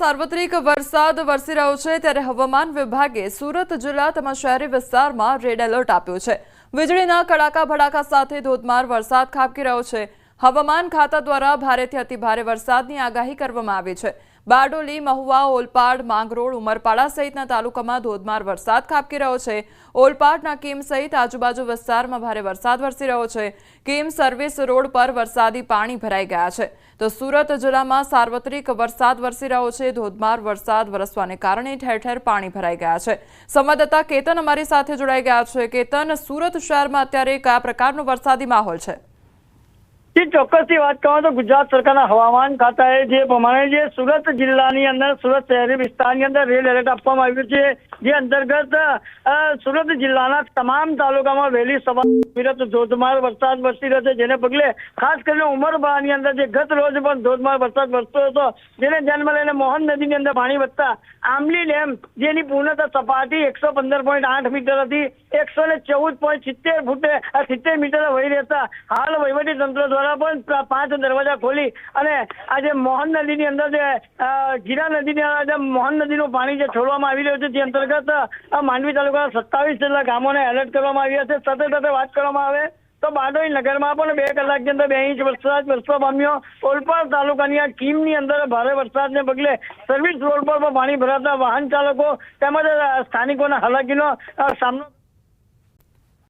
સાર્વત્રિક વરસાદ વરસી રહ્યો છે ત્યારે હવામાન વિભાગે સુરત જિલ્લા તેમજ શહેરી વિસ્તારમાં રેડ એલર્ટ આપ્યું છે। વીજળીના કડાકા ભડાકા સાથે ધોધમાર વરસાદ ખાબકી રહ્યો છે। હવામાન ખાતા દ્વારા ભારેથી અતિભારે વરસાદની આગાહી કરવામાં આવી છે। બારડોલી, મહુવા, ઓલપાડ, માંગરોળ, ઉમરપાડા સહિતના તાલુકામાં ધોધમાર વરસાદ ખાબકી રહ્યો છે। ઓલપાડના કીમ સહિત આજુબાજુ વિસ્તારમાં ભારે વરસાદ વરસી રહ્યો છે। કીમ સર્વિસ રોડ પર વરસાદી પાણી ભરાઈ ગયા છે। તો સુરત જિલ્લામાં સાર્વત્રિક વરસાદ વરસી રહ્યો છે। ધોધમાર વરસાદ વરસવાને કારણે ઠેર ઠેર પાણી ભરાઈ ગયા છે। સંવાદદાતા કેતન અમારી સાથે જોડાઈ ગયા છે। કેતન, સુરત શહેરમાં અત્યારે કયા પ્રકારનો વરસાદી માહોલ છે? ચોક્કસથી વાત કરું તો ગુજરાત સરકારના હવામાન ખાતાએ જે પ્રમાણે સુરત જિલ્લાની અંદર સુરત શહેરી વિસ્તારની અંદર રેડ એલર્ટ આપવામાં આવ્યું છે, જે અંતર્ગત સુરત જિલ્લાના તમામ તાલુકામાં વહેલી સવારે ધોધમાર વરસાદ વરસી રહ્યો છે, જેને પગલે ખાસ કરીને ઉમરપાડાની અંદર જે ગત રોજ પણ ધોધમાર વરસાદ વરસતો હતો, જેને ધ્યાનમાં લઈને મોહન નદીની અંદર પાણી વધતા આંબલી ડેમ જેની પૂર્ણતા સપાટી 115.8 મીટર હતી 114.70 ફૂટે 70 મીટર વહી રહેતા હાલ વહીવટી તંત્ર દ્વારા પણ 5 દરવાજા ખોલી અને આજે મોહન નદીની અંદર જે ગીરા નદીની અંદર મોહન નદીનું પાણી જે છોડવામાં આવી રહ્યું છે, તે અંતર્ગત માંડવી તાલુકાના 27 જેટલા ગામોને એલર્ટ કરવામાં આવ્યા છે। સાથે વાત કરવામાં આવે તો બારડોલી નગરમાં પણ 2 કલાકની અંદર 2 ઇંચ વરસાદ વરસવા પામ્યો। ઓલપાડ તાલુકાની આ કીમની અંદર ભારે વરસાદને પગલે સર્વિસ રોડ પર પણ પાણી ભરાતા વાહન ચાલકો તેમજ સ્થાનિકોના હાલાકીનો સામનો